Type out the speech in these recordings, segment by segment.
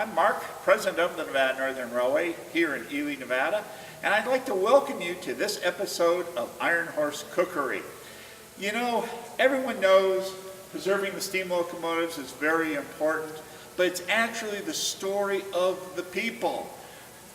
I'm Mark, president of the Nevada Northern Railway here in Ely, Nevada, and I'd like to welcome you to this episode of Iron Horse Cookery. You know, everyone knows preserving the steam locomotives is very important, but it's actually the story of the people.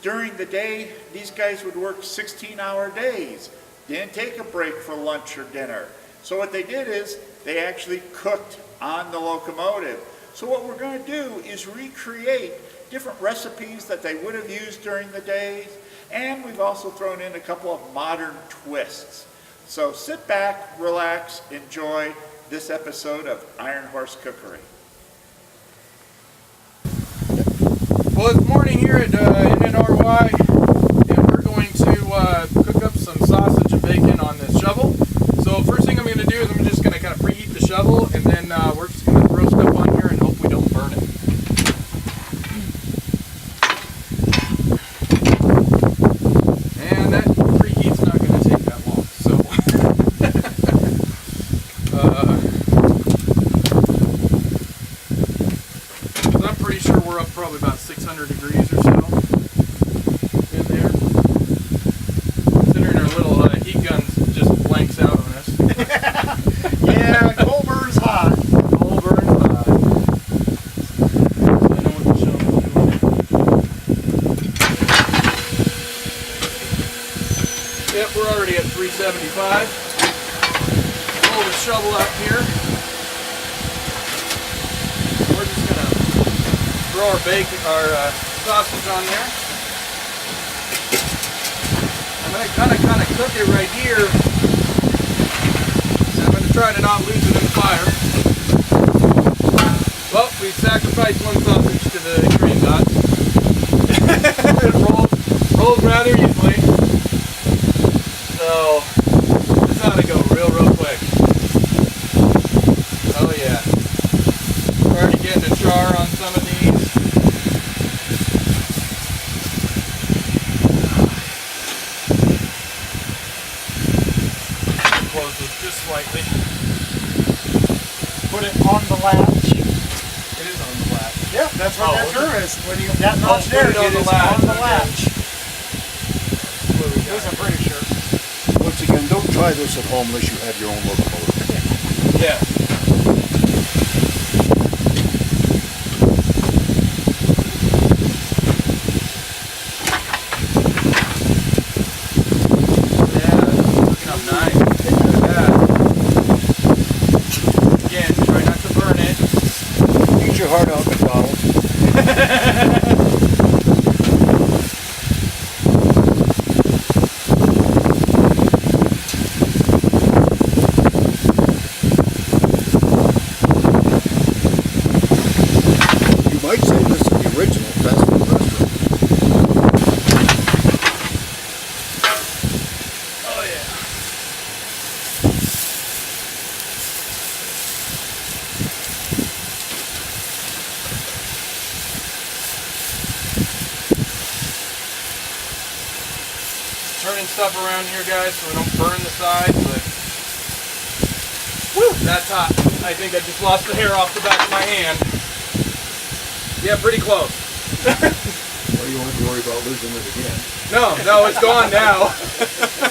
During the day, these guys would work 16-hour days, didn't take a break for lunch or dinner. So what they did is they actually cooked on the locomotive. So what we're going to do is recreate different recipes that they would have used during the days, and we've also thrown in a couple of modern twists. So sit back, relax, enjoy this episode of Iron Horse Cookery. Well, it's morning here at NNRy, and we're going to cook up some sausage and bacon on this shovel. So first thing I'm going to do is I'm just going to kind of preheat the shovel, and then we're just going to throw stuff on here and hope we don't burn it. And that preheat's not going to take that long, so I'm pretty sure we're up probably about 600 degrees or so in there. Considering our little heat guns just blanks out on us. Yeah, coal burns hot. Coal burns hot. I know what the shovel's doing. Yep, we're already at 375. Pull the shovel out here. We're just gonna throw our bacon, our sausage on there. I'm gonna kind of cook it right here. And I'm gonna try to not lose it in the fire. Well, we sacrificed one sausage to the train gods. It rolls rather easily. So this ought to go real quick. Oh yeah. Already getting a char on some of these. Close this just slightly. Put it on the latch. It is on the latch. Yep, that's what that term is. When you that notch put there, it on it the is latch. on the Okay. latch. What do we Those got? are pretty sure. Once again, don't try this at home unless you have your own locomotive. Yeah. Yeah, it's looking up nice. Look at that. Again, try not to burn it. Eat your heart out, McDonald. You might say this is the original fast food restaurant. Oh yeah. Turning stuff around here, guys, so we don't burn the sides, but whew, that's hot. I think I just lost the hair off the back of my hand. Yeah, pretty close. Well, you won't have to worry about losing it again. No, it's gone now.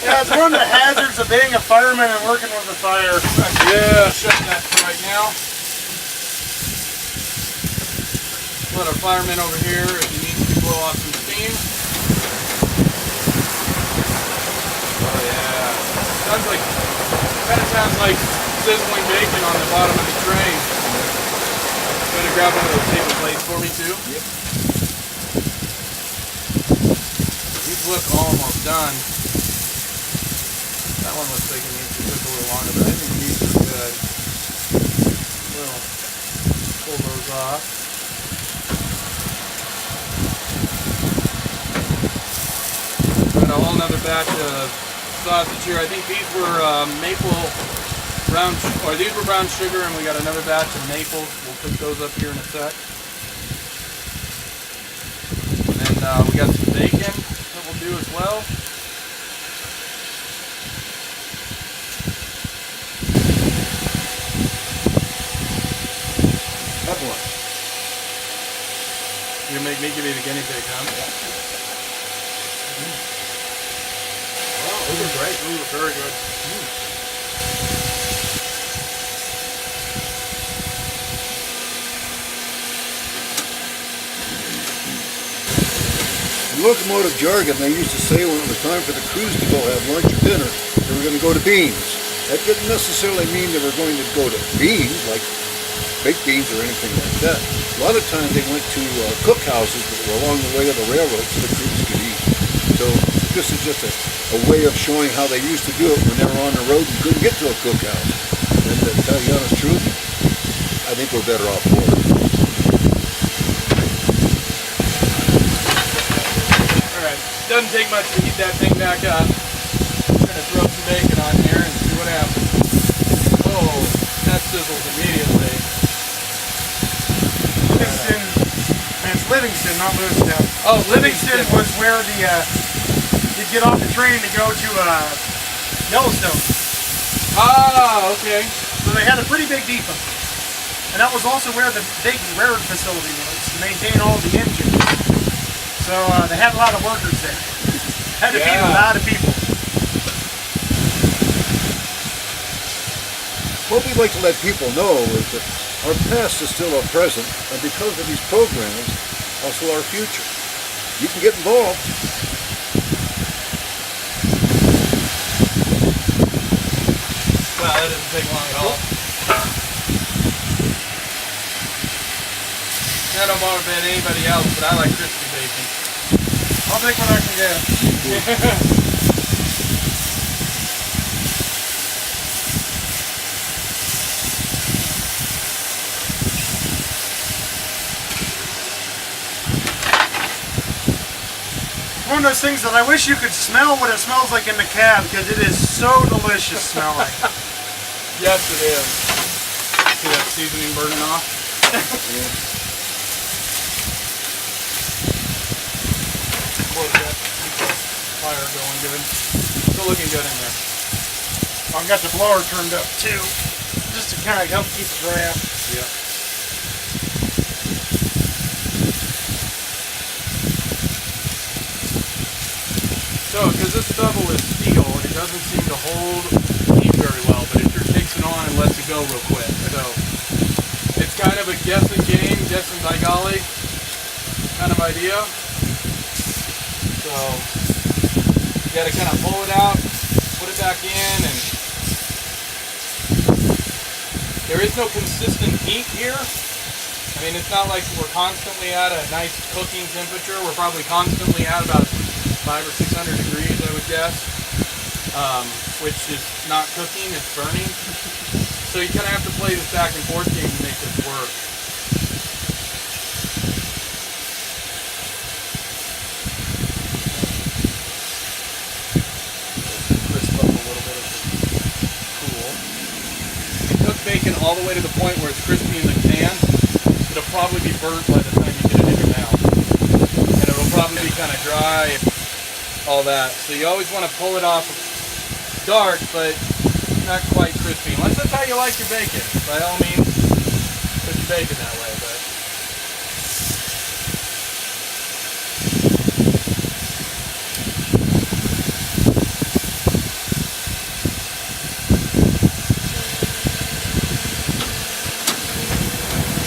Yeah, it's one of the hazards of being a fireman and working with a fire. Yeah, shutting that for right now. Let our fireman over here if he needs to blow off some steam. Oh yeah. Sounds like sizzling bacon on the bottom of the train. Better grab one of those paper plates for me too. Yep. These look almost done. That one looks like it needs to cook a little longer, but I think these are good. We'll pull those off. Got a whole nother batch of sausage here. I think these were these were brown sugar, and we got another batch of maples. We'll cook those up here in a sec. And then we got some bacon that we'll do as well. You make me give you the guinea pig, huh? Wow, those are great. Those are very good. In locomotive jargon, they used to say when it was time for the crews to go have lunch or dinner, they were going to go to beans. That didn't necessarily mean they were going to go to beans, like baked beans or anything like that. A lot of times they went to cookhouses that were along the way of the railroad so the crews could eat. So this is just a way of showing how they used to do it when they were on the road and couldn't get to a cookhouse. And to tell you the honest truth, I think we're better off for it. Doesn't take much to heat that thing back up. I'm going to throw some bacon on here and see what happens. Oh, that sizzles immediately. Livingston, and it's Livingston, not Lewistown. Oh, Livingston was where you'd get off the train to go to Yellowstone. Ah, okay. So they had a pretty big depot. And that was also where the bacon railroad facility was, to maintain all the engines. So they had a lot of workers there. Had to feed a lot of people. What we'd like to let people know is that our past is still our present, and because of these programs, also our future. You can get involved. Well, that doesn't take long at all. I don't know about anybody else, but I like crispy bacon. I'll take what I can get. One of those things that I wish you could smell what it smells like in the cab, because it is so delicious smelling. Yes, it is. See that seasoning burning off? Close that. Keep the fire going good. Still looking good in there. I've got the blower turned up too, just to kind of help keep it dry. Yeah. So, because this stubble is steel, it doesn't seem to hold heat very well, but it sure takes it on and lets it go real quick. So, it's kind of a guessing game, guessing by golly kind of idea. So, you got to kind of pull it out, put it back in, and there is no consistent heat here. I mean, it's not like we're constantly at a nice cooking temperature. We're probably constantly at about 500 or 600 degrees, I would guess, which is not cooking, it's burning. So you kind of have to play this back and forth game to make this work. Crisp up a little bit as it's cool. If you cook bacon all the way to the point where it's crispy in the pan, it'll probably be burnt by the time you get it in your mouth. And it'll probably be kind of dry. All that. So you always want to pull it off dark, but not quite crispy. Unless that's how you like your bacon. By all means, cook your bacon that way. But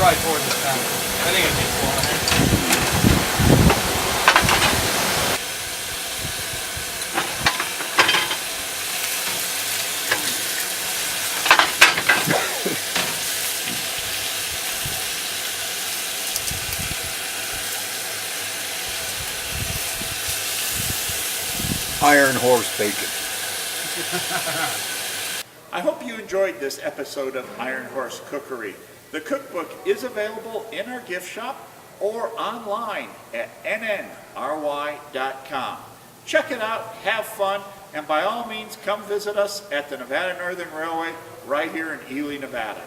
try toward this time. I think it needs more on there. Iron Horse bacon. I hope you enjoyed this episode of Iron Horse Cookery. The cookbook is available in our gift shop or online at NNRy.com. Check it out, have fun, and by all means come visit us at the Nevada Northern Railway right here in Ely, Nevada.